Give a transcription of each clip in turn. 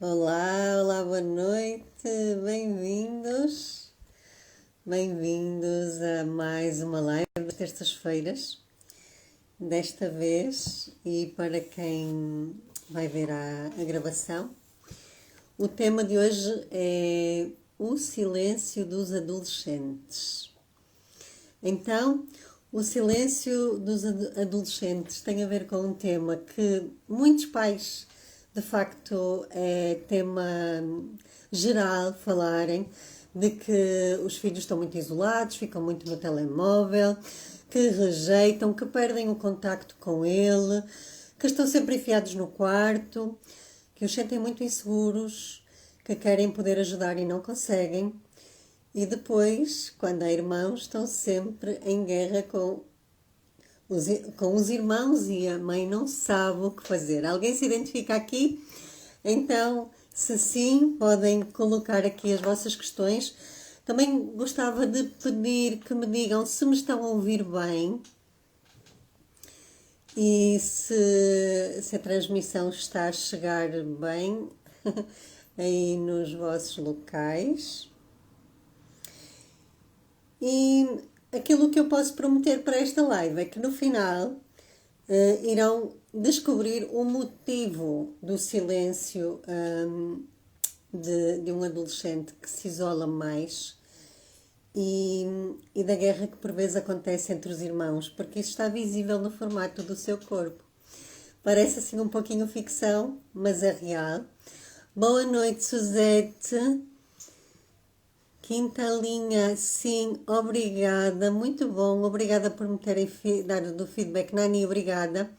Olá, olá, boa noite, bem-vindos, bem-vindos a mais uma live das terças-feiras, desta vez, e para quem vai ver a gravação, o tema de hoje é o silêncio dos adolescentes. Então, o silêncio dos adolescentes tem a ver com um tema que muitos pais, de facto, é tema geral falarem, de que os filhos estão muito isolados, ficam muito no telemóvel, que rejeitam, que perdem o contacto com ele, que estão sempre enfiados no quarto, que os sentem muito inseguros, que querem poder ajudar e não conseguem. E depois, quando há irmãos, estão sempre em guerra com os irmãos e a mãe não sabe o que fazer. Alguém se identifica aqui? Então, se sim, podem colocar aqui as vossas questões. Também gostava de pedir que me digam se me estão a ouvir bem e se a transmissão está a chegar bem aí nos vossos locais. E aquilo que eu posso prometer para esta live é que no final irão descobrir o motivo do silêncio de um adolescente que se isola mais e da guerra que por vezes acontece entre os irmãos, porque isso está visível no formato do seu corpo. Parece assim um pouquinho ficção, mas é real. Boa noite, Suzete. Quinta linha, sim, obrigada, muito bom, obrigada por me terem dado feedback, Nani, obrigada.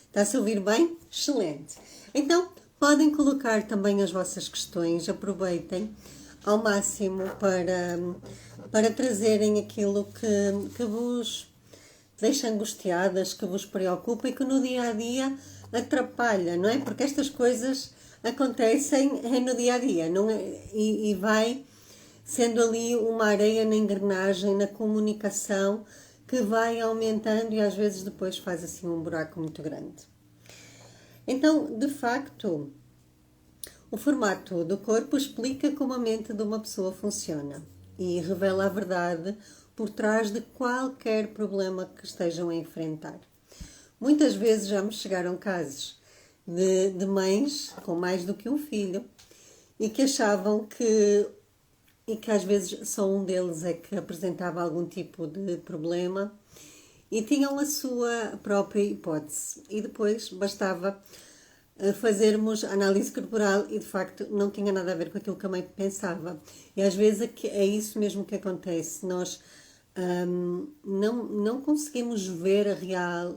Está-se a ouvir bem? Excelente. Então, podem colocar também as vossas questões, aproveitem ao máximo para trazerem aquilo que vos deixa angustiadas, que vos preocupa e que no dia a dia atrapalha, não é? Porque estas coisas acontecem no dia a dia, não é? E vai sendo ali uma areia na engrenagem, na comunicação, que vai aumentando e às vezes depois faz assim um buraco muito grande. Então, de facto, o formato do corpo explica como a mente de uma pessoa funciona e revela a verdade por trás de qualquer problema que estejam a enfrentar. Muitas vezes já me chegaram casos de mães com mais do que um filho e que achavam que às vezes só um deles é que apresentava algum tipo de problema e tinham a sua própria hipótese. E depois bastava fazermos análise corporal e de facto não tinha nada a ver com aquilo que a mãe pensava. E às vezes é isso mesmo que acontece. Nós não conseguimos ver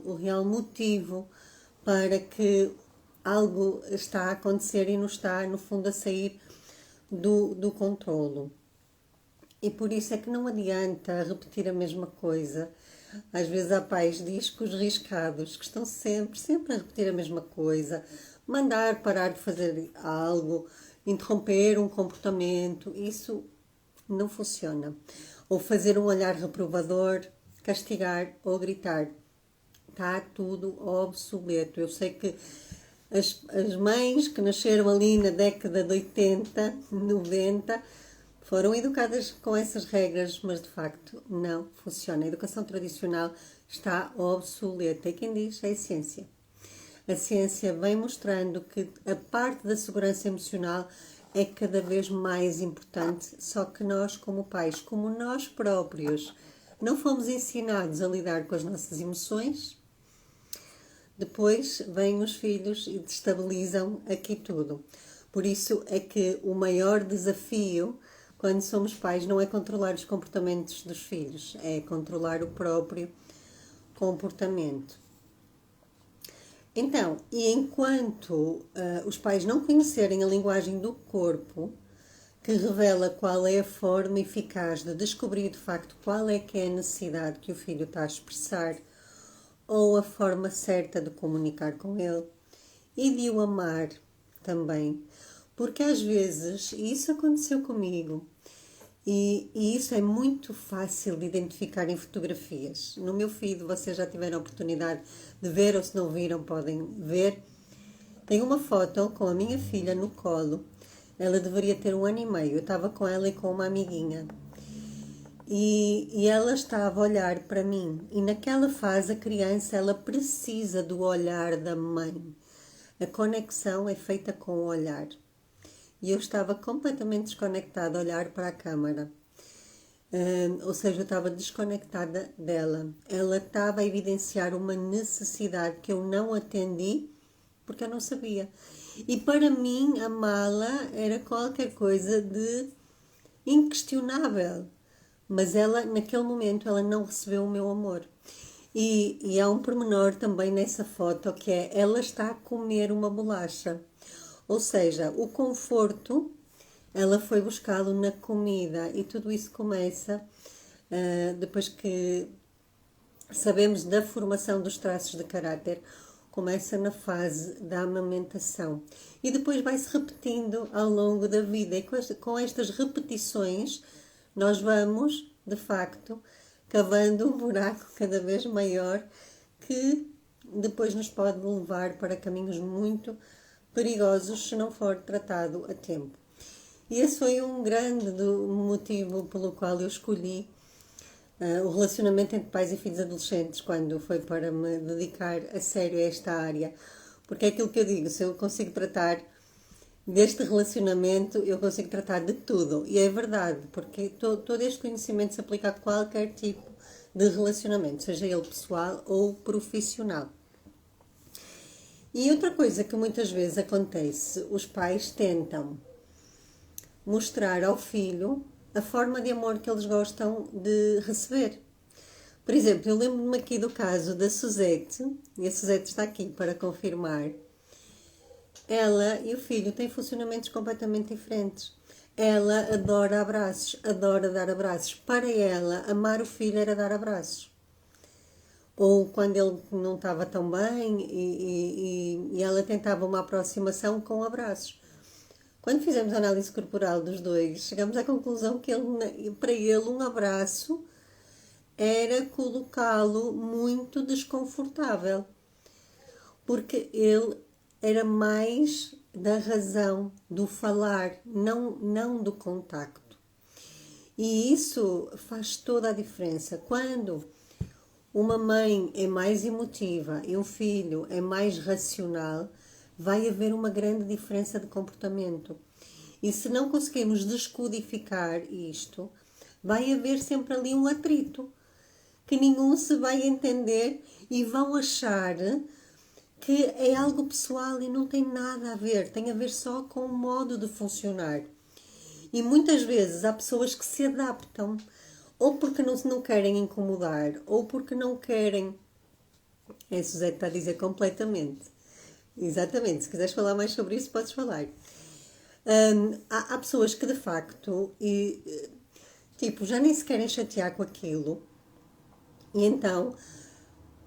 o real motivo para que algo está a acontecer e não está, no fundo, a sair do controlo. E por isso é que não adianta repetir a mesma coisa. Às vezes há pais discos riscados que estão sempre a repetir a mesma coisa, mandar parar de fazer algo, interromper um comportamento, isso não funciona. Ou fazer um olhar reprovador, castigar ou gritar. Está tudo obsoleto. Eu sei que as mães que nasceram ali na década de 80, 90, foram educadas com essas regras, mas de facto não funciona. A educação tradicional está obsoleta. E quem diz é a ciência. A ciência vem mostrando que a parte da segurança emocional é cada vez mais importante, só que nós, como pais, como nós próprios, não fomos ensinados a lidar com as nossas emoções, depois vêm os filhos e destabilizam aqui tudo. Por isso é que o maior desafio quando somos pais não é controlar os comportamentos dos filhos, é controlar o próprio comportamento. Então, e enquanto os pais não conhecerem a linguagem do corpo, que revela qual é a forma eficaz de descobrir de facto qual é que é a necessidade que o filho está a expressar, ou a forma certa de comunicar com ele, e de o amar também. Porque às vezes, e isso aconteceu comigo, e isso é muito fácil de identificar em fotografias. No meu feed vocês já tiveram a oportunidade de ver, ou se não viram podem ver. Tem uma foto com a minha filha no colo, Ela deveria ter 1 ano e meio. Eu estava com ela e com uma amiguinha. E ela estava a olhar para mim. E naquela fase a criança ela precisa do olhar da mãe. A conexão é feita com o olhar. E eu estava completamente desconectada a olhar para a câmara. Ou seja, eu estava desconectada dela. Ela estava a evidenciar uma necessidade que eu não atendi porque eu não sabia. E para mim a mala era qualquer coisa de inquestionável. Mas ela, naquele momento, ela não recebeu o meu amor. E há um pormenor também nessa foto que é, ela está a comer uma bolacha. Ou seja, o conforto, ela foi buscá-lo na comida. E tudo isso começa, depois que sabemos da formação dos traços de caráter, começa na fase da amamentação. E depois vai-se repetindo ao longo da vida. E com estas repetições, nós vamos, de facto, cavando um buraco cada vez maior que depois nos pode levar para caminhos muito perigosos se não for tratado a tempo. E esse foi um grande motivo pelo qual eu escolhi o relacionamento entre pais e filhos adolescentes quando foi para me dedicar a sério a esta área. Porque é aquilo que eu digo, se eu consigo tratar deste relacionamento, eu consigo tratar de tudo. E é verdade, porque todo este conhecimento se aplica a qualquer tipo de relacionamento, seja ele pessoal ou profissional. E outra coisa que muitas vezes acontece, os pais tentam mostrar ao filho a forma de amor que eles gostam de receber. Por exemplo, eu lembro-me aqui do caso da Suzette, e a Suzette está aqui para confirmar. Ela e o filho têm funcionamentos completamente diferentes. Ela adora abraços, adora dar abraços. Para ela, amar o filho era dar abraços. Ou quando ele não estava tão bem e ela tentava uma aproximação com abraços. Quando fizemos a análise corporal dos dois, chegamos à conclusão que para ele um abraço era colocá-lo muito desconfortável. Porque ele era mais da razão, do falar, não do contacto. E isso faz toda a diferença. Quando uma mãe é mais emotiva e um filho é mais racional, vai haver uma grande diferença de comportamento. E se não conseguirmos descodificar isto, vai haver sempre ali um atrito, que nenhum se vai entender e vão achar que é algo pessoal e não tem nada a ver, tem a ver só com o modo de funcionar. E muitas vezes há pessoas que se adaptam, ou porque não querem incomodar, ou porque não querem. A Suzete está a dizer completamente. Exatamente, se quiseres falar mais sobre isso, podes falar. Há pessoas que de facto, tipo, já nem se querem chatear com aquilo, e então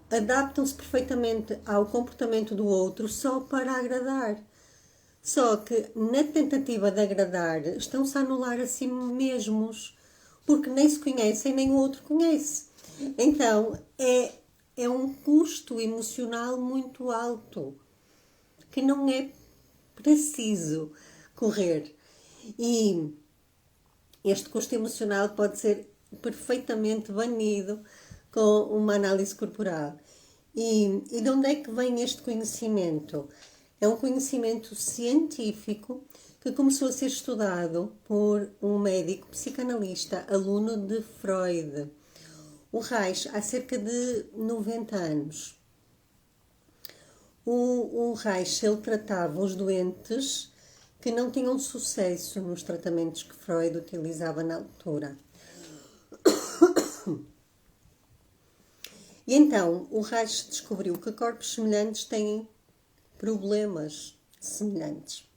adaptam-se perfeitamente ao comportamento do outro só para agradar. Só que na tentativa de agradar estão-se a anular a si mesmos, porque nem se conhecem nem o outro conhece. Então é um custo emocional muito alto que não é preciso correr. E este custo emocional pode ser perfeitamente banido com uma análise corporal. E de onde é que vem este conhecimento? É um conhecimento científico que começou a ser estudado por um médico psicanalista, aluno de Freud, o Reich, há cerca de 90 anos. O Reich, ele tratava os doentes que não tinham sucesso nos tratamentos que Freud utilizava na altura. E então, o Reich descobriu que corpos semelhantes têm problemas semelhantes.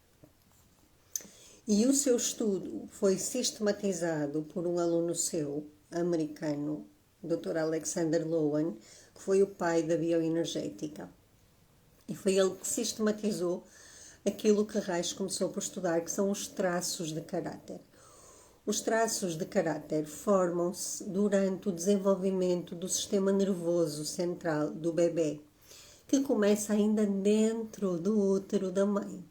E o seu estudo foi sistematizado por um aluno seu, americano, Dr. Alexander Lowen, que foi o pai da bioenergética. E foi ele que sistematizou aquilo que Reich começou por estudar, que são os traços de caráter. Os traços de caráter formam-se durante o desenvolvimento do sistema nervoso central do bebê, que começa ainda dentro do útero da mãe.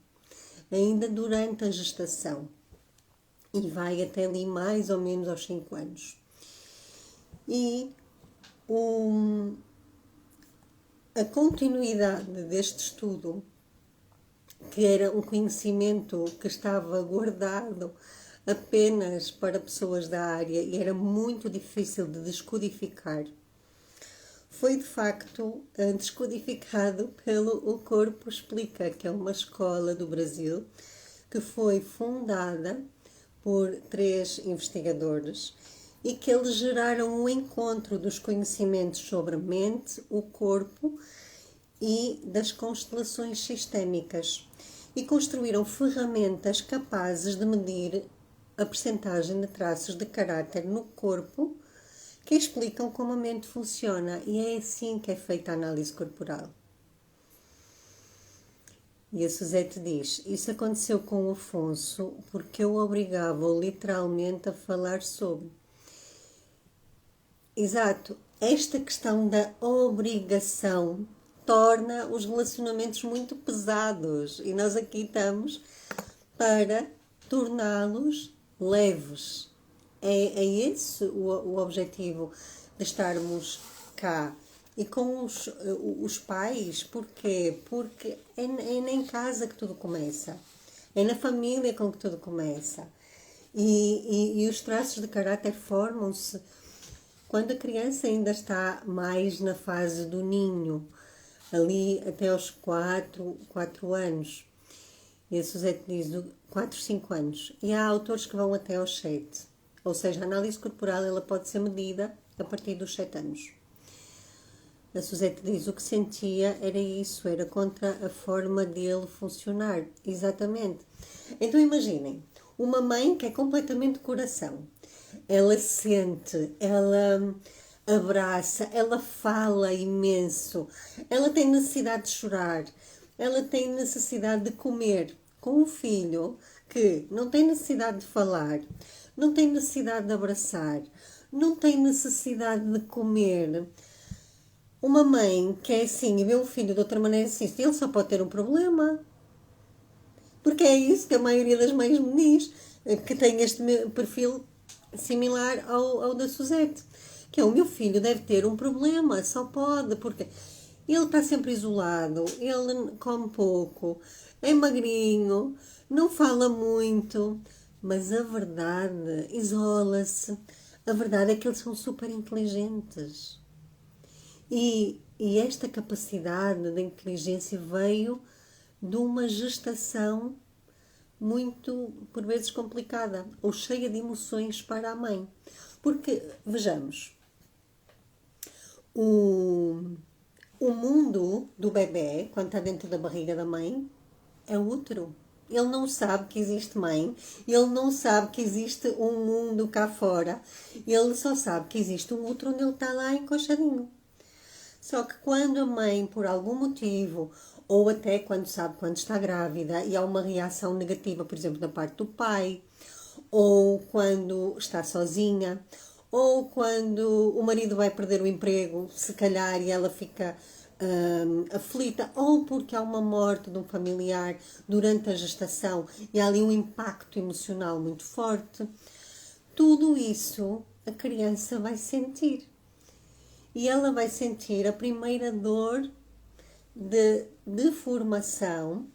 ainda durante a gestação. E vai até ali mais ou menos aos 5 anos. E a continuidade deste estudo, que era um conhecimento que estava guardado apenas para pessoas da área e era muito difícil de descodificar, foi de facto descodificado pelo O Corpo Explica, que é uma escola do Brasil que foi fundada por 3 investigadores e que eles geraram um encontro dos conhecimentos sobre a mente, o corpo e das constelações sistémicas e construíram ferramentas capazes de medir a percentagem de traços de caráter no corpo que explicam como a mente funciona, e é assim que é feita a análise corporal. E a Suzette diz: isso aconteceu com o Afonso porque eu obrigava-o literalmente a falar sobre. Exato, esta questão da obrigação torna os relacionamentos muito pesados e nós aqui estamos para torná-los leves. É esse o objetivo de estarmos cá. E com os pais, porquê? Porque é em casa que tudo começa. É na família com que tudo começa. E os traços de caráter formam-se quando a criança ainda está mais na fase do ninho, ali até aos 4 anos. E a Suzette diz 4, 5 anos. E há autores que vão até aos 7. Ou seja, a análise corporal ela pode ser medida a partir dos 7 anos. A Suzette diz o que sentia era isso, era contra a forma dele funcionar. Exatamente. Então imaginem, uma mãe que é completamente coração. Ela sente, ela abraça, ela fala imenso, ela tem necessidade de chorar, ela tem necessidade de comer. Com um filho que não tem necessidade de falar, não tem necessidade de abraçar, não tem necessidade de comer. Uma mãe que é assim e vê o filho de outra maneira assim, ele só pode ter um problema. Porque é isso que a maioria das mães me diz, que tem este perfil similar ao da Suzette. Que é, o meu filho deve ter um problema, só pode, porque ele está sempre isolado, ele come pouco, é magrinho, não fala muito, mas a verdade, isola-se. A verdade é que eles são super inteligentes. E esta capacidade de inteligência veio de uma gestação muito, por vezes, complicada ou cheia de emoções para a mãe. Porque, vejamos, o mundo do bebê, quando está dentro da barriga da mãe, é o útero. Ele não sabe que existe mãe, ele não sabe que existe um mundo cá fora, ele só sabe que existe um útero onde ele está lá encoxadinho. Só que quando a mãe, por algum motivo, ou até quando sabe quando está grávida e há uma reação negativa, por exemplo, da parte do pai, ou quando está sozinha, ou quando o marido vai perder o emprego, se calhar, e ela fica aflita, ou porque há uma morte de um familiar durante a gestação e há ali um impacto emocional muito forte, tudo isso a criança vai sentir. E ela vai sentir a primeira dor de deformação,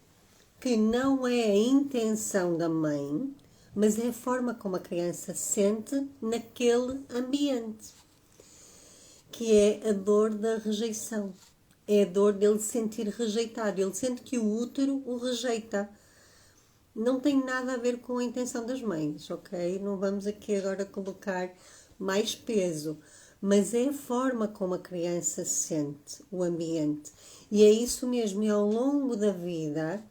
que não é a intenção da mãe, mas é a forma como a criança sente naquele ambiente, que é a dor da rejeição. É a dor dele se sentir rejeitado. Ele sente que o útero o rejeita. Não tem nada a ver com a intenção das mães, ok? Não vamos aqui agora colocar mais peso. Mas é a forma como a criança sente o ambiente. E é isso mesmo, e ao longo da vida,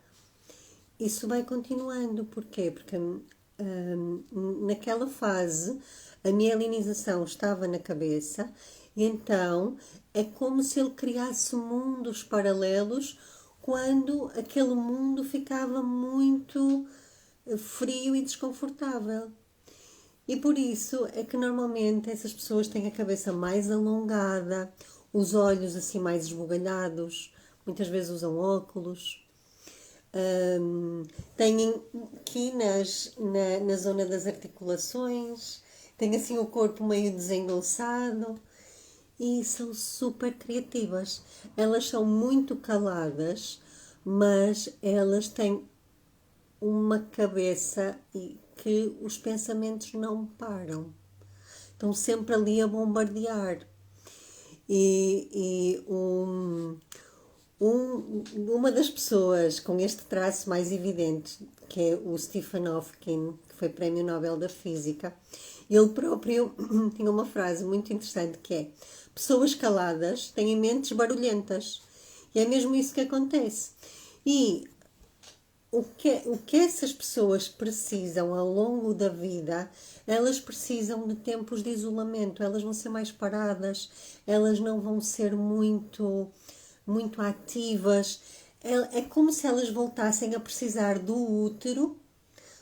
isso vai continuando. Porquê? Porque naquela fase, a mielinização estava na cabeça, e então é como se ele criasse mundos paralelos quando aquele mundo ficava muito frio e desconfortável. E por isso é que normalmente essas pessoas têm a cabeça mais alongada, os olhos assim mais esbugalhados, muitas vezes usam óculos, têm quinas na zona das articulações, têm assim o corpo meio desengonçado e são super criativas. Elas são muito caladas, mas elas têm uma cabeça e que os pensamentos não param. Estão sempre ali a bombardear. Uma das pessoas com este traço mais evidente, que é o Stephen Hawking, que foi Prémio Nobel da Física, ele próprio tinha uma frase muito interessante que é: pessoas caladas têm mentes barulhentas. E é mesmo isso que acontece. E o que essas pessoas precisam ao longo da vida, elas precisam de tempos de isolamento, elas vão ser mais paradas, elas não vão ser muito ativas. É como se elas voltassem a precisar do útero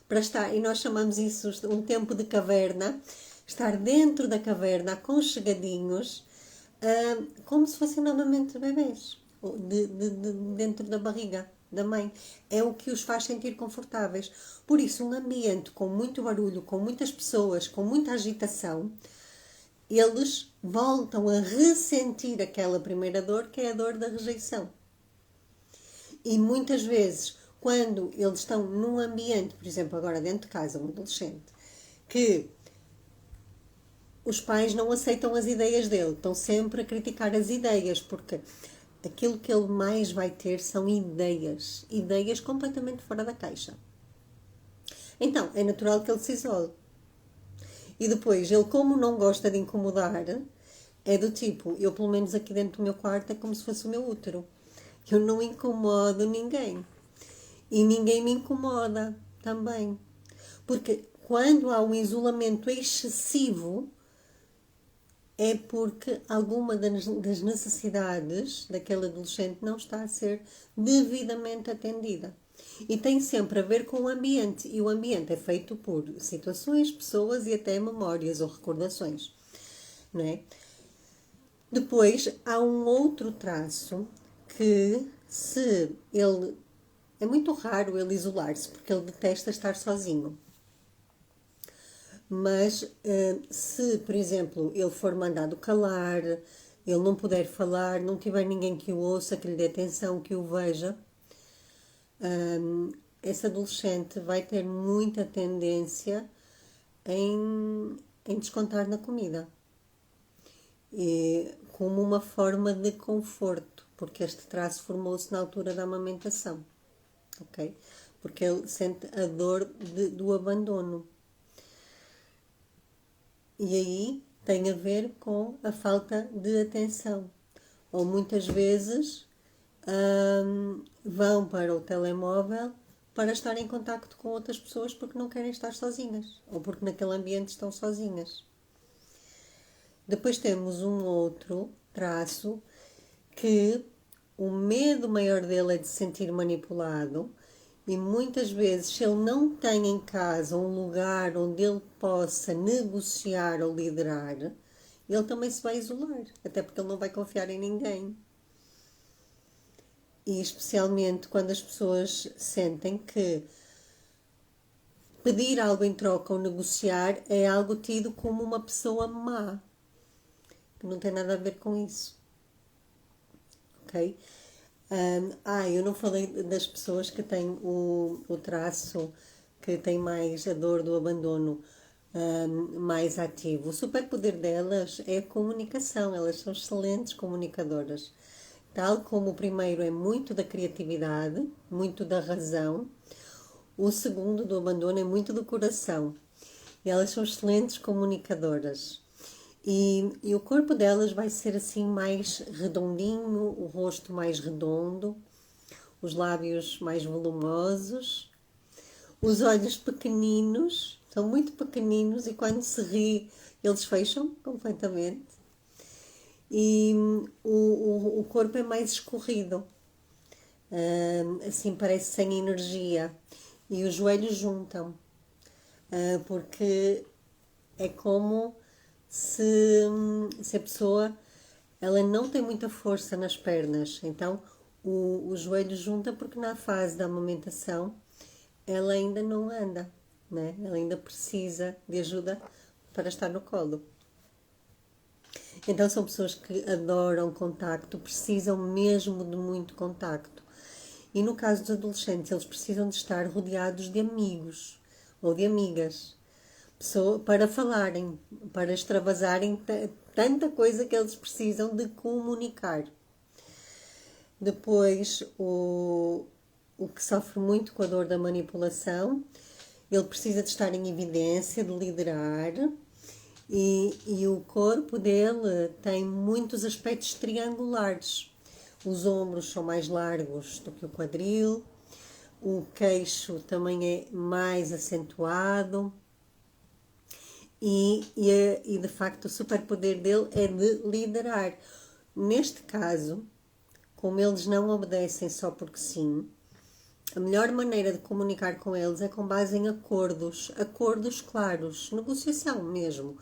para estar, e nós chamamos isso um tempo de caverna, estar dentro da caverna, aconchegadinhos, como se fossem novamente bebês, dentro da barriga da mãe. É o que os faz sentir confortáveis. Por isso, um ambiente com muito barulho, com muitas pessoas, com muita agitação, eles voltam a ressentir aquela primeira dor, que é a dor da rejeição. E muitas vezes, quando eles estão num ambiente, por exemplo, agora dentro de casa, um adolescente, que os pais não aceitam as ideias dele, estão sempre a criticar as ideias, porque aquilo que ele mais vai ter são ideias completamente fora da caixa. Então, é natural que ele se isole. E depois, ele como não gosta de incomodar, é do tipo, eu pelo menos aqui dentro do meu quarto é como se fosse o meu útero. Eu não incomodo ninguém. E ninguém me incomoda também. Porque quando há um isolamento excessivo, é porque alguma das necessidades daquele adolescente não está a ser devidamente atendida. E tem sempre a ver com o ambiente. E o ambiente é feito por situações, pessoas e até memórias ou recordações. Não é? Depois, há um outro traço que, se ele... É muito raro ele isolar-se, porque ele detesta estar sozinho. Mas se, por exemplo, ele for mandado calar, ele não puder falar, não tiver ninguém que o ouça, que lhe dê atenção, que o veja, esse adolescente vai ter muita tendência em descontar na comida. E, como uma forma de conforto, porque este traço formou-se na altura da amamentação. Ok? Porque ele sente a dor do abandono. E aí tem a ver com a falta de atenção. Ou muitas vezes vão para o telemóvel para estar em contacto com outras pessoas porque não querem estar sozinhas. Ou porque naquele ambiente estão sozinhas. Depois temos um outro traço que o medo maior dele é de se sentir manipulado. E muitas vezes, se ele não tem em casa um lugar onde ele possa negociar ou liderar, ele também se vai isolar, até porque ele não vai confiar em ninguém. E especialmente quando as pessoas sentem que pedir algo em troca ou negociar é algo tido como uma pessoa má, que não tem nada a ver com isso. Ok? Eu não falei das pessoas que têm o traço que tem mais a dor do abandono mais ativo. O superpoder delas é a comunicação, elas são excelentes comunicadoras. Tal como o primeiro é muito da criatividade, muito da razão, o segundo do abandono é muito do coração. E elas são excelentes comunicadoras. E o corpo delas vai ser assim mais redondinho, o rosto mais redondo, os lábios mais volumosos, os olhos pequeninos, são muito pequeninos e quando se ri eles fecham completamente. E o corpo é mais escorrido, assim parece sem energia. E os joelhos juntam, porque é como se a pessoa ela não tem muita força nas pernas, então o joelho junta porque na fase da amamentação ela ainda não anda, né? Ela ainda precisa de ajuda para estar no colo. Então são pessoas que adoram contacto, precisam mesmo de muito contacto. E no caso dos adolescentes, eles precisam de estar rodeados de amigos ou de amigas para falarem, para extravasarem tanta coisa que eles precisam de comunicar. Depois, o que sofre muito com a dor da manipulação, ele precisa de estar em evidência, de liderar, e o corpo dele tem muitos aspectos triangulares. Os ombros são mais largos do que o quadril, o queixo também é mais acentuado e de facto o superpoder dele é de liderar. Neste caso, como eles não obedecem só porque sim, a melhor maneira de comunicar com eles é com base em acordos claros, negociação mesmo.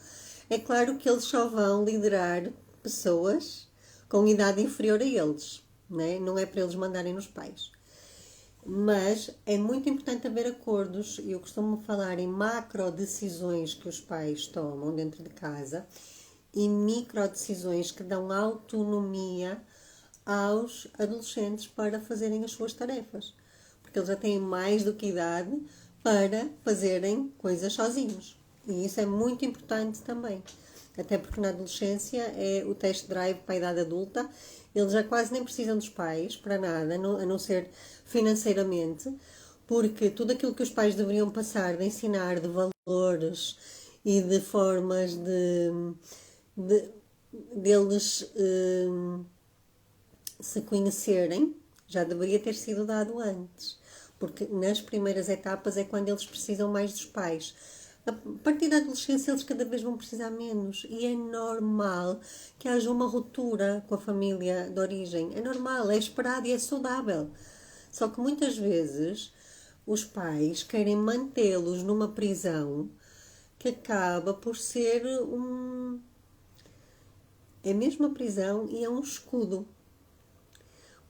É claro que eles só vão liderar pessoas com idade inferior a eles, né? Não é para eles mandarem nos pais. Mas é muito importante haver acordos, e eu costumo falar em macro decisões que os pais tomam dentro de casa e micro decisões que dão autonomia aos adolescentes para fazerem as suas tarefas. Porque eles já têm mais do que idade para fazerem coisas sozinhos. E isso é muito importante também. Até porque na adolescência é o test drive para a idade adulta. Eles já quase nem precisam dos pais para nada, a não ser financeiramente. Porque tudo aquilo que os pais deveriam passar de ensinar de valores e de formas deles se conhecerem, já deveria ter sido dado antes. Porque nas primeiras etapas é quando eles precisam mais dos pais. A partir da adolescência eles cada vez vão precisar menos e é normal que haja uma ruptura com a família de origem. É normal, é esperado e é saudável. Só que muitas vezes os pais querem mantê-los numa prisão que acaba por ser é mesmo a prisão e é um escudo.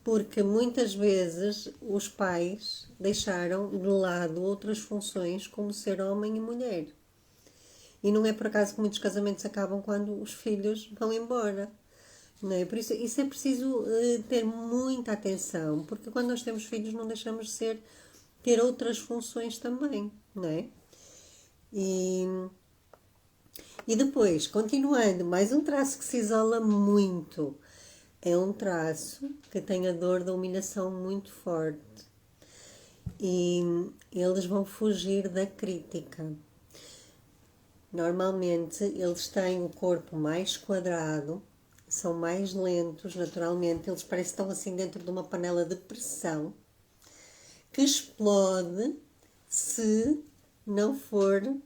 Porque muitas vezes os pais deixaram de lado outras funções como ser homem e mulher. E não é por acaso que muitos casamentos acabam quando os filhos vão embora. Não é? Por isso é preciso ter muita atenção, porque quando nós temos filhos não deixamos de ter outras funções também, não é? E depois, continuando, mais um traço que se isola muito. É um traço que tem a dor da humilhação muito forte. E eles vão fugir da crítica. Normalmente, eles têm o corpo mais quadrado, são mais lentos, naturalmente. Eles parecem que estão assim dentro de uma panela de pressão que explode se não for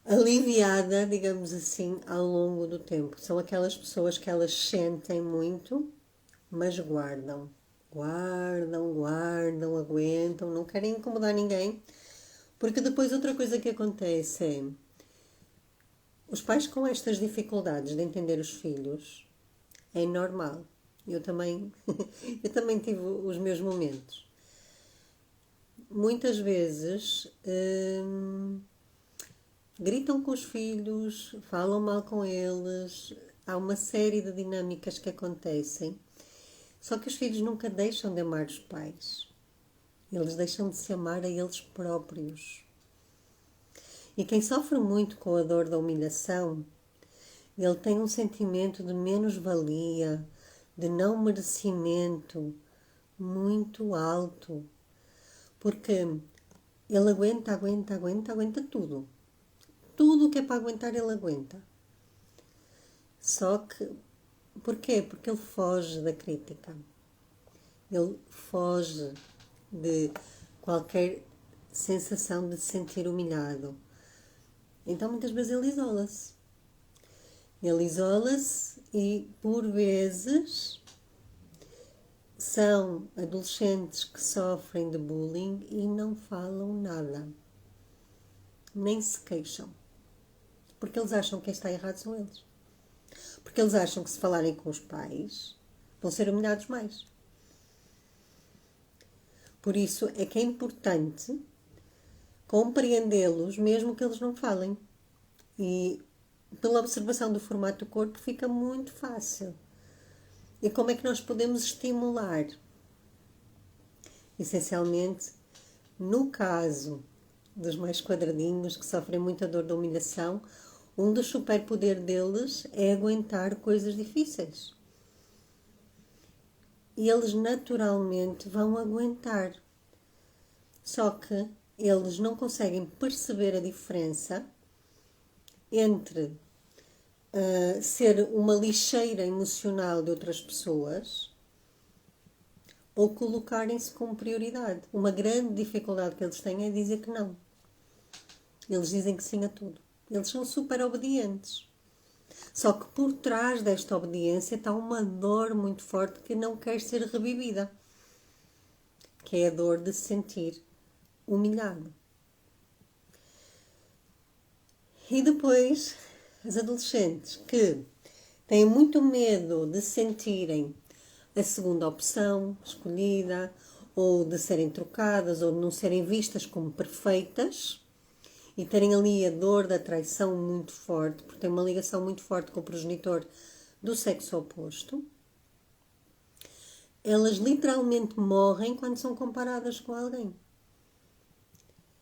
aliviada, digamos assim, ao longo do tempo. São aquelas pessoas que elas sentem muito, mas guardam. Guardam, aguentam, não querem incomodar ninguém. Porque depois outra coisa que acontece é os pais com estas dificuldades de entender os filhos é normal. Eu também, eu também tive os meus momentos. Muitas vezes gritam com os filhos, falam mal com eles, há uma série de dinâmicas que acontecem. Só que os filhos nunca deixam de amar os pais. Eles deixam de se amar a eles próprios. E quem sofre muito com a dor da humilhação, ele tem um sentimento de menos-valia, de não merecimento muito alto. Porque ele aguenta tudo. Tudo o que é para aguentar, ele aguenta. Só que, porquê? Porque ele foge da crítica. Ele foge de qualquer sensação de se sentir humilhado. Então, muitas vezes, ele isola-se. Ele isola-se e, por vezes, são adolescentes que sofrem de bullying e não falam nada. Nem se queixam. Porque eles acham que quem está errado são eles. Porque eles acham que se falarem com os pais, vão ser humilhados mais. Por isso é que é importante compreendê-los, mesmo que eles não falem. E pela observação do formato do corpo fica muito fácil. E como é que nós podemos estimular? Essencialmente, no caso dos mais quadradinhos, que sofrem muita dor da humilhação, um dos superpoderes deles é aguentar coisas difíceis. E eles naturalmente vão aguentar. Só que eles não conseguem perceber a diferença entre ser uma lixeira emocional de outras pessoas ou colocarem-se como prioridade. Uma grande dificuldade que eles têm é dizer que não. Eles dizem que sim a tudo. Eles são super obedientes. Só que por trás desta obediência está uma dor muito forte que não quer ser revivida, que é a dor de se sentir humilhado. E depois, as adolescentes que têm muito medo de sentirem a segunda opção escolhida, ou de serem trocadas, ou de não serem vistas como perfeitas, e terem ali a dor da traição muito forte, porque tem uma ligação muito forte com o progenitor do sexo oposto, elas literalmente morrem quando são comparadas com alguém.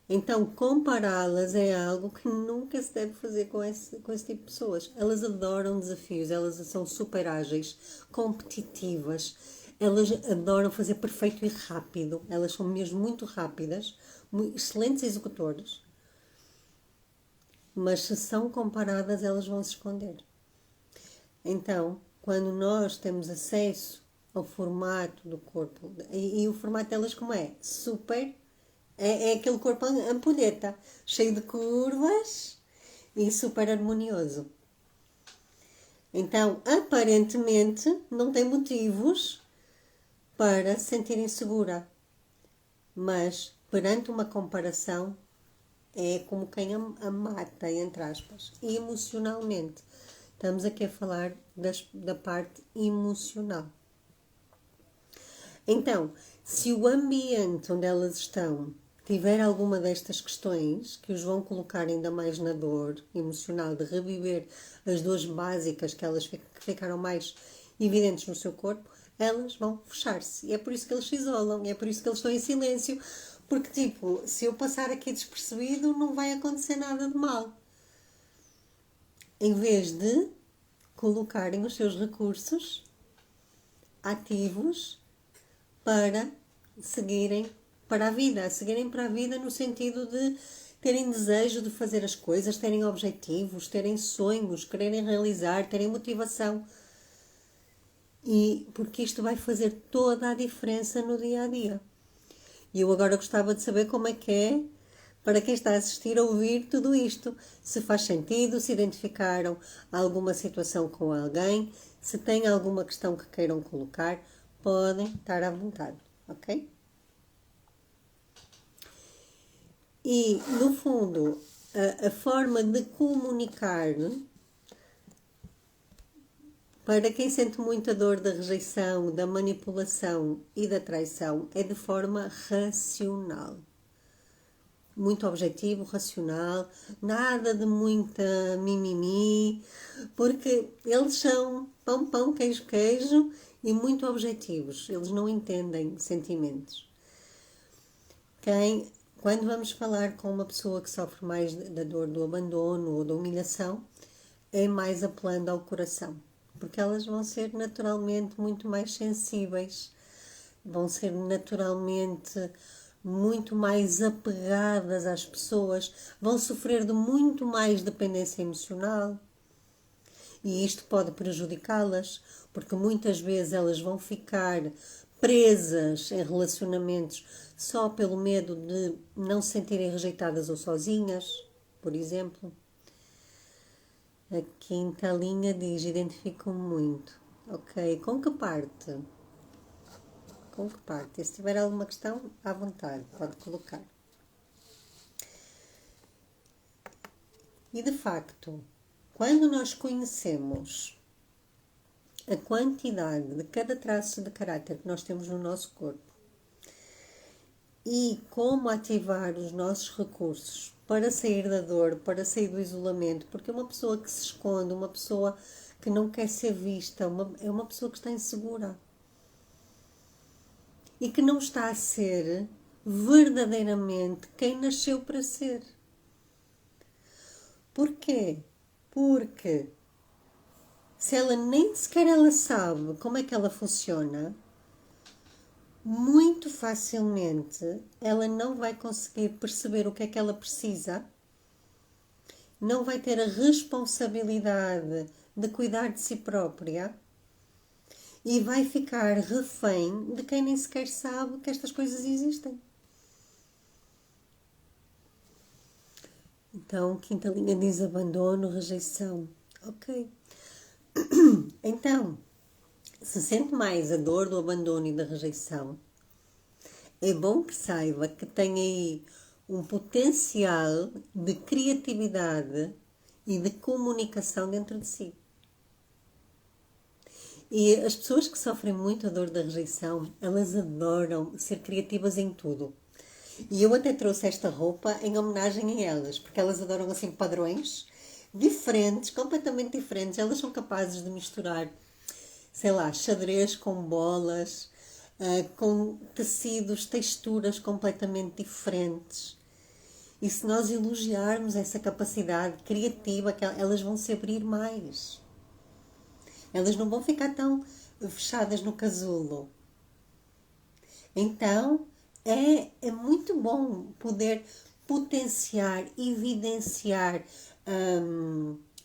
Então, compará-las é algo que nunca se deve fazer com esse tipo de pessoas. Elas adoram desafios, elas são super ágeis, competitivas, elas adoram fazer perfeito e rápido, elas são mesmo muito rápidas, excelentes executores, mas se são comparadas, elas vão se esconder. Então, quando nós temos acesso ao formato do corpo, e o formato delas como é? Super. É aquele corpo ampulheta, cheio de curvas e super harmonioso. Então, aparentemente, não tem motivos para se sentir insegura. Mas, perante uma comparação, é como quem a mata, entre aspas, emocionalmente. Estamos aqui a falar da parte emocional. Então, se o ambiente onde elas estão tiver alguma destas questões que os vão colocar ainda mais na dor emocional de reviver as dores básicas que ficaram mais evidentes no seu corpo, elas vão fechar-se. E é por isso que eles se isolam, e é por isso que eles estão em silêncio, porque tipo, se eu passar aqui despercebido, não vai acontecer nada de mal. Em vez de colocarem os seus recursos ativos para seguirem para a vida no sentido de terem desejo de fazer as coisas, terem objetivos, terem sonhos, quererem realizar, terem motivação. E porque isto vai fazer toda a diferença no dia a dia. E eu agora gostava de saber como é que é para quem está a assistir a ouvir tudo isto. Se faz sentido, se identificaram alguma situação com alguém, se tem alguma questão que queiram colocar, podem estar à vontade, ok? E, no fundo, a forma de comunicar para quem sente muita dor da rejeição, da manipulação e da traição é de forma racional. Muito objetivo, racional, nada de muita mimimi, porque eles são pão, pão, queijo, queijo e muito objetivos. Eles não entendem sentimentos. Quando vamos falar com uma pessoa que sofre mais da dor do abandono ou da humilhação, é mais apelando ao coração, porque elas vão ser naturalmente muito mais sensíveis, vão ser naturalmente muito mais apegadas às pessoas, vão sofrer de muito mais dependência emocional. E isto pode prejudicá-las, porque muitas vezes elas vão ficar presas em relacionamentos só pelo medo de não se sentirem rejeitadas ou sozinhas, por exemplo. A quinta linha diz: identifico-me muito. Ok, com que parte? Com que parte? E se tiver alguma questão, à vontade, pode colocar. E de facto, quando nós conhecemos a quantidade de cada traço de caráter que nós temos no nosso corpo e como ativar os nossos recursos para sair da dor, para sair do isolamento, porque uma pessoa que se esconde, uma pessoa que não quer ser vista, é uma pessoa que está insegura e que não está a ser verdadeiramente quem nasceu para ser. Porquê? Porque se ela nem sequer ela sabe como é que ela funciona, muito facilmente ela não vai conseguir perceber o que é que ela precisa, não vai ter a responsabilidade de cuidar de si própria e vai ficar refém de quem nem sequer sabe que estas coisas existem. Então, quinta linha diz abandono, rejeição. Ok. Então, se sente mais a dor do abandono e da rejeição, é bom que saiba que tem aí um potencial de criatividade e de comunicação dentro de si. E as pessoas que sofrem muito a dor da rejeição, elas adoram ser criativas em tudo. E eu até trouxe esta roupa em homenagem a elas, porque elas adoram assim padrões diferentes, completamente diferentes. Elas são capazes de misturar, sei lá, xadrez com bolas, com tecidos, texturas completamente diferentes. E se nós elogiarmos essa capacidade criativa, elas vão se abrir mais. Elas não vão ficar tão fechadas no casulo. Então, é muito bom poder potenciar, evidenciar,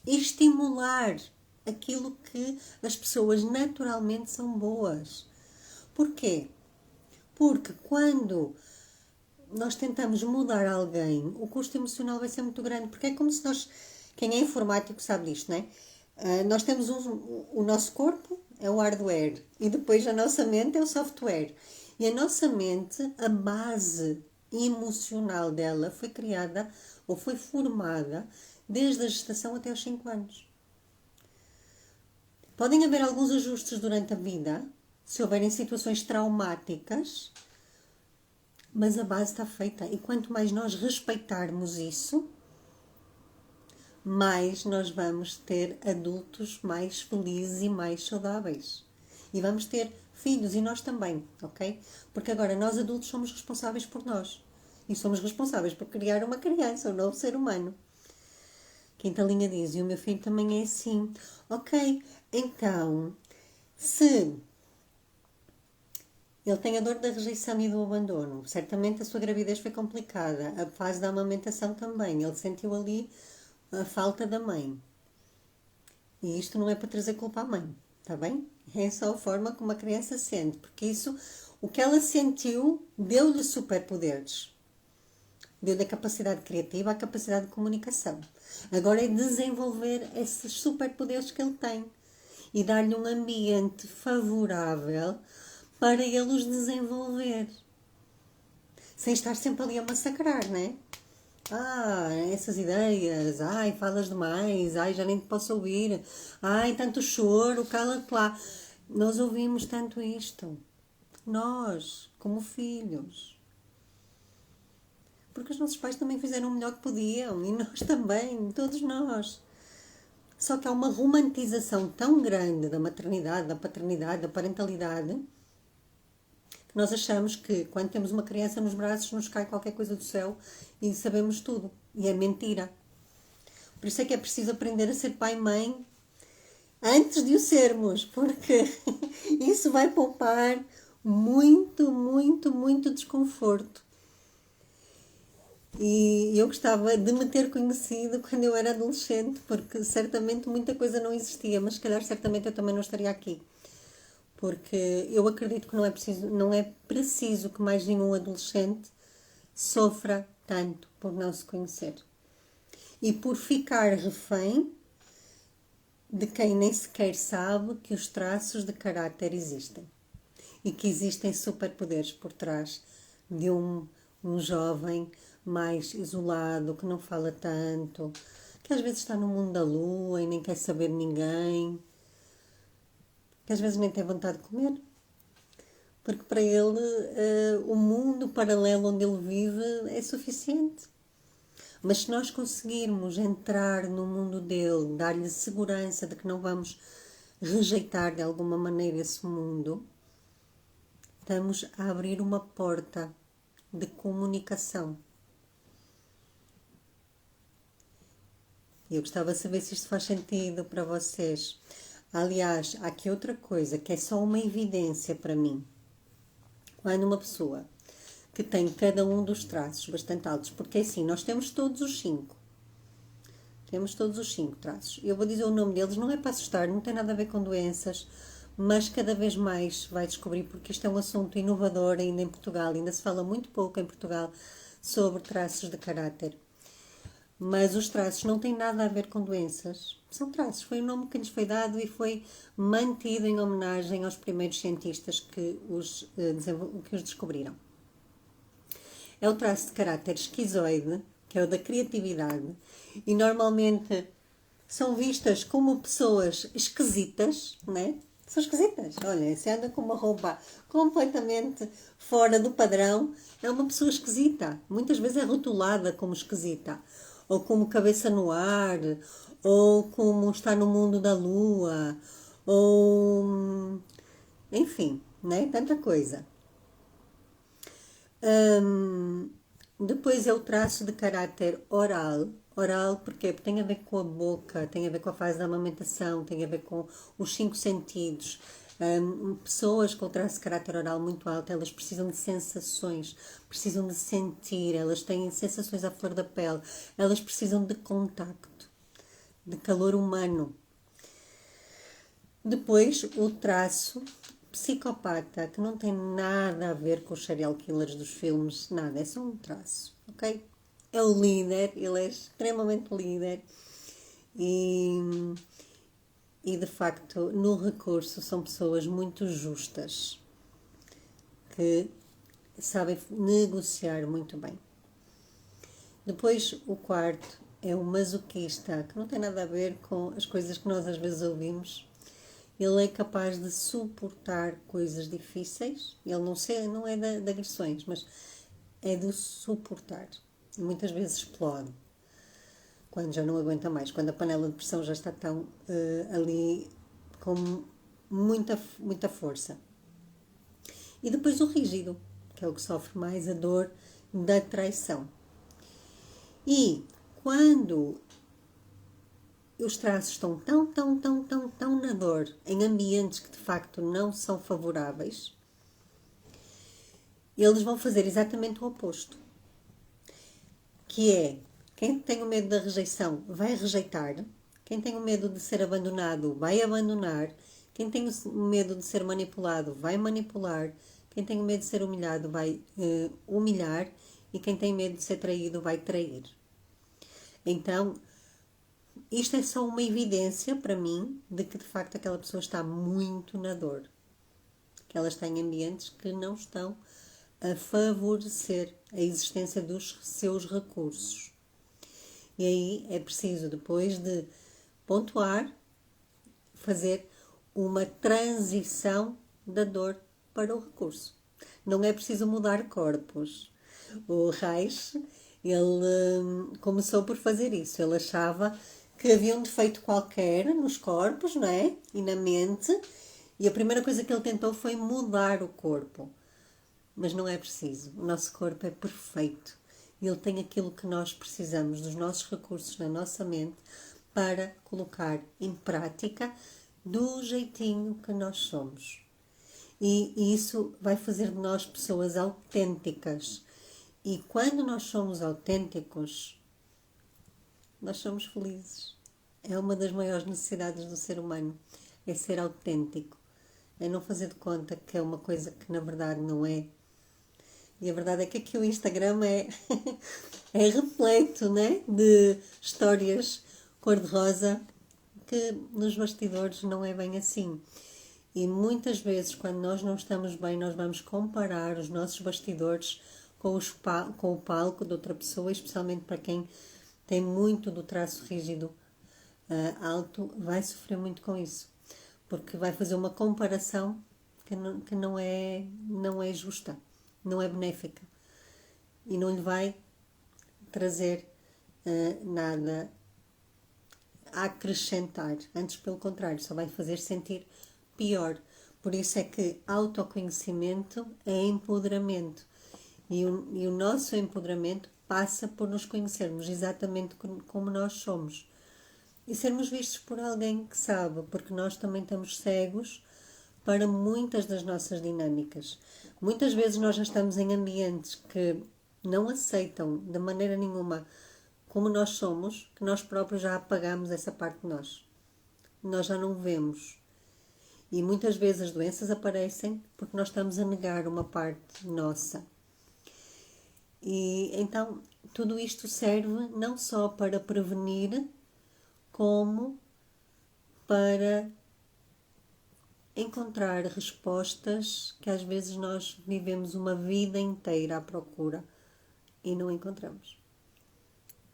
estimular aquilo que as pessoas naturalmente são boas. Porquê? Porque quando nós tentamos mudar alguém, o custo emocional vai ser muito grande. Porque é como se nós... Quem é informático sabe disto, não é? Nós temos o nosso corpo, é o hardware, e depois a nossa mente é o software. E a nossa mente, a base emocional dela foi criada ou foi formada desde a gestação até aos 5 anos. Podem haver alguns ajustes durante a vida, se houverem situações traumáticas, mas a base está feita. E quanto mais nós respeitarmos isso, mais nós vamos ter adultos mais felizes e mais saudáveis. E vamos ter filhos, e nós também, ok? Porque agora nós adultos somos responsáveis por nós. E somos responsáveis por criar uma criança, um novo ser humano. Quinta linha diz, e o meu filho também é assim. Ok, então, se ele tem a dor da rejeição e do abandono, certamente a sua gravidez foi complicada, a fase da amamentação também, ele sentiu ali a falta da mãe. E isto não é para trazer culpa à mãe, está bem? É só a forma como a criança sente, porque isso, o que ela sentiu, deu-lhe superpoderes. Deu-lhe a capacidade criativa, a capacidade de comunicação. Agora é desenvolver esses superpoderes que ele tem e dar-lhe um ambiente favorável para ele os desenvolver. Sem estar sempre ali a massacrar, não é? Essas ideias, falas demais, já nem te posso ouvir, tanto choro, cala-te lá. Nós ouvimos tanto isto, nós, como filhos. Porque os nossos pais também fizeram o melhor que podiam, e nós também, todos nós. Só que há uma romantização tão grande da maternidade, da paternidade, da parentalidade, que nós achamos que quando temos uma criança nos braços nos cai qualquer coisa do céu e sabemos tudo. E é mentira. Por isso é que é preciso aprender a ser pai e mãe antes de o sermos, porque isso vai poupar muito, muito, muito desconforto. E eu gostava de me ter conhecido quando eu era adolescente, porque certamente muita coisa não existia, mas se calhar certamente eu também não estaria aqui. Porque eu acredito que não é preciso que mais nenhum adolescente sofra tanto por não se conhecer. E por ficar refém de quem nem sequer sabe que os traços de caráter existem. E que existem superpoderes por trás de um jovem mais isolado, que não fala tanto, que às vezes está no mundo da lua e nem quer saber de ninguém. que às vezes nem tem vontade de comer, porque para ele o mundo paralelo onde ele vive é suficiente. Mas se nós conseguirmos entrar no mundo dele, dar-lhe segurança de que não vamos rejeitar de alguma maneira esse mundo, estamos a abrir uma porta de comunicação. E eu gostava de saber se isto faz sentido para vocês. Aliás, há aqui outra coisa que é só uma evidência para mim. Quando uma pessoa que tem cada um dos traços bastante altos, porque assim, nós temos todos os 5. Temos todos os 5 traços. Eu vou dizer o nome deles, não é para assustar, não tem nada a ver com doenças, mas cada vez mais vai descobrir, porque isto é um assunto inovador ainda em Portugal, ainda se fala muito pouco em Portugal sobre traços de caráter. Mas os traços não têm nada a ver com doenças. São traços, foi o nome que lhes foi dado e foi mantido em homenagem aos primeiros cientistas que os descobriram. É o traço de caráter esquizoide, que é o da criatividade, e normalmente são vistas como pessoas esquisitas, né? São esquisitas. Olha, se anda com uma roupa completamente fora do padrão, é uma pessoa esquisita. Muitas vezes é rotulada como esquisita. Ou como cabeça no ar, ou como está no mundo da lua, ou... enfim, né? Tanta coisa. Depois é o traço de caráter oral. Oral porquê? Porque tem a ver com a boca, tem a ver com a fase da amamentação, tem a ver com os 5 sentidos. Pessoas com traço de caráter oral muito alto, elas precisam de sensações, precisam de sentir, elas têm sensações à flor da pele, elas precisam de contacto, de calor humano. Depois, o traço psicopata, que não tem nada a ver com os serial killers dos filmes, nada, é só um traço, ok? É o líder, ele é extremamente líder e de facto, no recurso, são pessoas muito justas, que sabem negociar muito bem. Depois, o quarto é o masoquista, que não tem nada a ver com as coisas que nós às vezes ouvimos. Ele é capaz de suportar coisas difíceis. Ele não é de agressões, mas é de suportar. E muitas vezes explode. Quando já não aguenta mais. Quando a panela de pressão já está tão ali com muita força. E depois o rígido, que é o que sofre mais a dor da traição. E quando os traços estão tão na dor, em ambientes que de facto não são favoráveis, eles vão fazer exatamente o oposto. Que é, quem tem o medo da rejeição vai rejeitar, quem tem o medo de ser abandonado vai abandonar, quem tem o medo de ser manipulado vai manipular, quem tem o medo de ser humilhado vai humilhar e quem tem medo de ser traído vai trair. Então, isto é só uma evidência para mim de que de facto aquela pessoa está muito na dor. Que ela está em ambientes que não estão a favorecer a existência dos seus recursos. E aí é preciso, depois de pontuar, fazer uma transição da dor para o recurso. Não é preciso mudar corpos. O Reich, ele começou por fazer isso. Ele achava que havia um defeito qualquer nos corpos, não é? E na mente. E a primeira coisa que ele tentou foi mudar o corpo. Mas não é preciso. O nosso corpo é perfeito. Ele tem aquilo que nós precisamos, dos nossos recursos na nossa mente, para colocar em prática do jeitinho que nós somos. E isso vai fazer de nós pessoas autênticas. E quando nós somos autênticos, nós somos felizes. É uma das maiores necessidades do ser humano, é ser autêntico. É não fazer de conta que é uma coisa que na verdade não é. E a verdade é que aqui o Instagram é repleto, né, de histórias cor-de-rosa que nos bastidores não é bem assim. E muitas vezes, quando nós não estamos bem, nós vamos comparar os nossos bastidores com o palco de outra pessoa, especialmente para quem tem muito do traço rígido alto, vai sofrer muito com isso. porque vai fazer uma comparação que não é justa, não é benéfica e não lhe vai trazer nada a acrescentar, antes pelo contrário, só vai fazer sentir pior. Por isso é que autoconhecimento é empoderamento e o nosso empoderamento passa por nos conhecermos exatamente como nós somos e sermos vistos por alguém que sabe, porque nós também estamos cegos para muitas das nossas dinâmicas. Muitas vezes nós já estamos em ambientes que não aceitam de maneira nenhuma como nós somos, que nós próprios já apagamos essa parte de nós. Nós já não vemos. E muitas vezes as doenças aparecem porque nós estamos a negar uma parte nossa. E então tudo isto serve não só para prevenir, como para encontrar respostas que às vezes nós vivemos uma vida inteira à procura e não encontramos.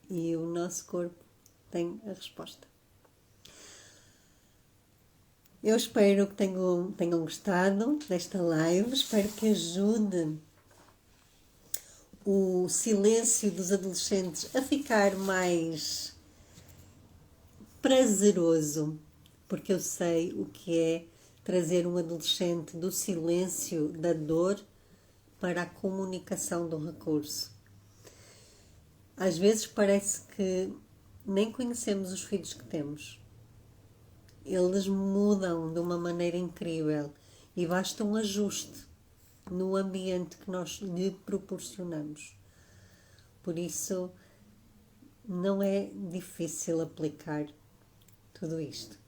E o nosso corpo tem a resposta. Eu espero que tenham gostado desta live, espero que ajude o silêncio dos adolescentes a ficar mais prazeroso, porque eu sei o que é trazer um adolescente do silêncio da dor para a comunicação do recurso. Às vezes parece que nem conhecemos os filhos que temos. Eles mudam de uma maneira incrível e basta um ajuste no ambiente que nós lhe proporcionamos. Por isso, não é difícil aplicar tudo isto.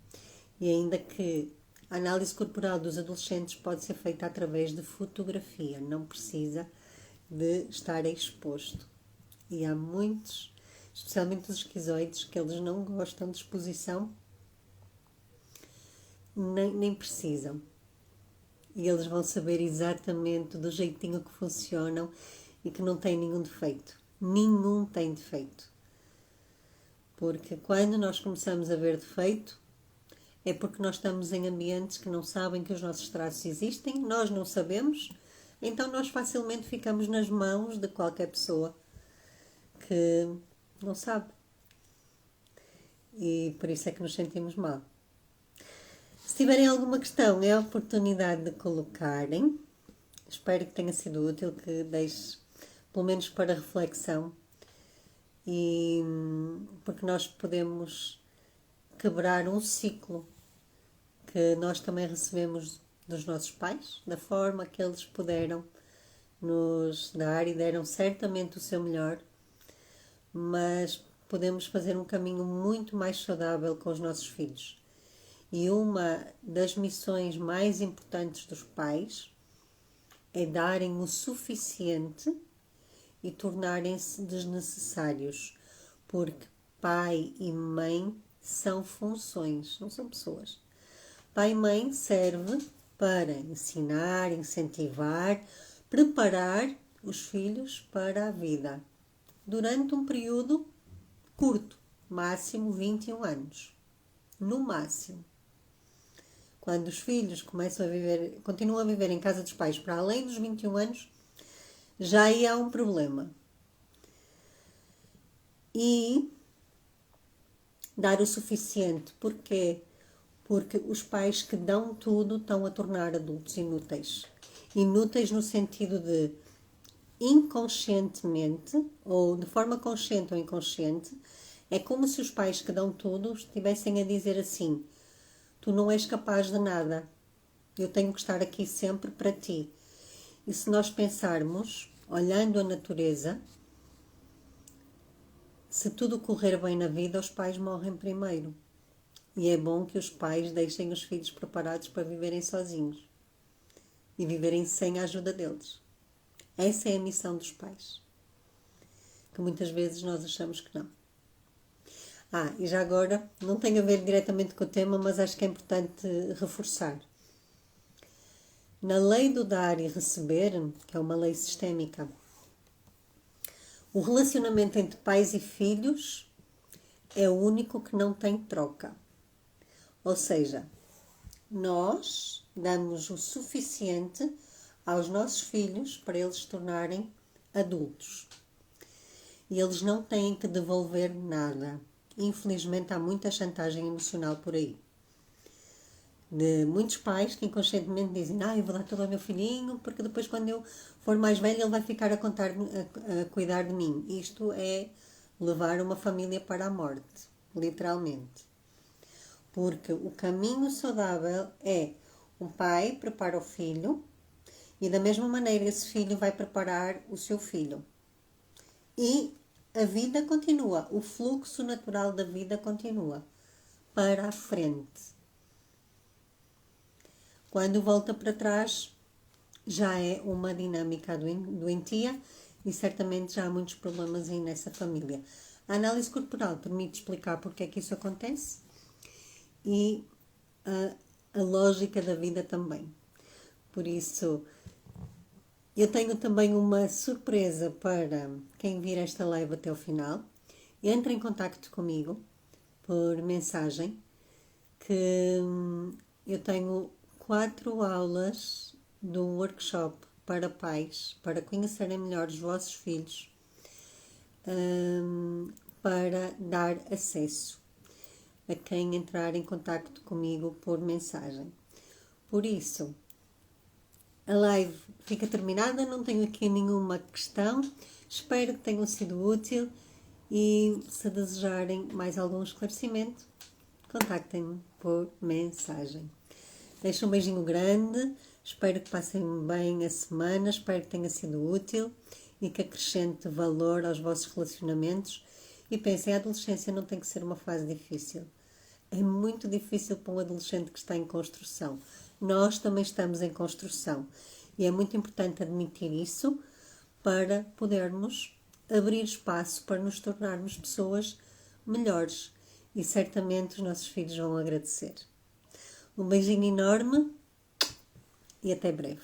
E ainda que a análise corporal dos adolescentes pode ser feita através de fotografia, não precisa de estar exposto. E há muitos, especialmente os esquizoides, que eles não gostam de exposição, nem precisam. E eles vão saber exatamente do jeitinho que funcionam e que não tem nenhum defeito. Nenhum tem defeito. Porque quando nós começamos a ver defeito, é porque nós estamos em ambientes que não sabem que os nossos traços existem, nós não sabemos, então nós facilmente ficamos nas mãos de qualquer pessoa que não sabe. E por isso é que nos sentimos mal. Se tiverem alguma questão, é a oportunidade de colocarem. Espero que tenha sido útil, que deixe pelo menos para reflexão. E porque nós podemos quebrar um ciclo que nós também recebemos dos nossos pais, da forma que eles puderam nos dar e deram certamente o seu melhor, mas podemos fazer um caminho muito mais saudável com os nossos filhos. E uma das missões mais importantes dos pais é darem o suficiente e tornarem-se desnecessários, porque pai e mãe são funções, não são pessoas. Pai e mãe serve para ensinar, incentivar, preparar os filhos para a vida durante um período curto, máximo 21 anos, no máximo. Quando os filhos continuam a viver em casa dos pais para além dos 21 anos, já aí há um problema. E dar o suficiente. Porquê? Porque os pais que dão tudo estão a tornar adultos inúteis. Inúteis no sentido de inconscientemente, ou de forma consciente ou inconsciente, é como se os pais que dão tudo estivessem a dizer assim: tu não és capaz de nada, eu tenho que estar aqui sempre para ti. E se nós pensarmos, olhando a natureza, se tudo correr bem na vida, os pais morrem primeiro. E é bom que os pais deixem os filhos preparados para viverem sozinhos e viverem sem a ajuda deles. Essa é a missão dos pais, que muitas vezes nós achamos que não. E já agora, não tem a ver diretamente com o tema, mas acho que é importante reforçar. Na lei do dar e receber, que é uma lei sistémica, o relacionamento entre pais e filhos é o único que não tem troca. Ou seja, nós damos o suficiente aos nossos filhos para eles se tornarem adultos. E eles não têm que devolver nada. Infelizmente há muita chantagem emocional por aí. De muitos pais que inconscientemente dizem: eu vou dar tudo ao meu filhinho, porque depois quando eu for mais velho ele vai ficar a cuidar de mim. Isto é levar uma família para a morte, literalmente. Porque o caminho saudável é um pai prepara o filho e da mesma maneira esse filho vai preparar o seu filho. E a vida continua, o fluxo natural da vida continua para a frente. Quando volta para trás, já é uma dinâmica doentia e certamente já há muitos problemas aí nessa família. A análise corporal permite explicar porque é que isso acontece e a lógica da vida também. Por isso, eu tenho também uma surpresa para quem vir esta live até o final. Entre em contacto comigo por mensagem, que eu tenho 4 aulas do workshop para pais, para conhecerem melhor os vossos filhos, para dar acesso a quem entrar em contacto comigo por mensagem. Por isso, a live fica terminada, não tenho aqui nenhuma questão. Espero que tenham sido útil e se desejarem mais algum esclarecimento, contactem-me por mensagem. Deixo um beijinho grande, espero que passem bem a semana, espero que tenha sido útil e que acrescente valor aos vossos relacionamentos. E pensem, a adolescência não tem que ser uma fase difícil. É muito difícil para um adolescente que está em construção. Nós também estamos em construção. E é muito importante admitir isso para podermos abrir espaço para nos tornarmos pessoas melhores. E certamente os nossos filhos vão agradecer. Um beijinho enorme e até breve.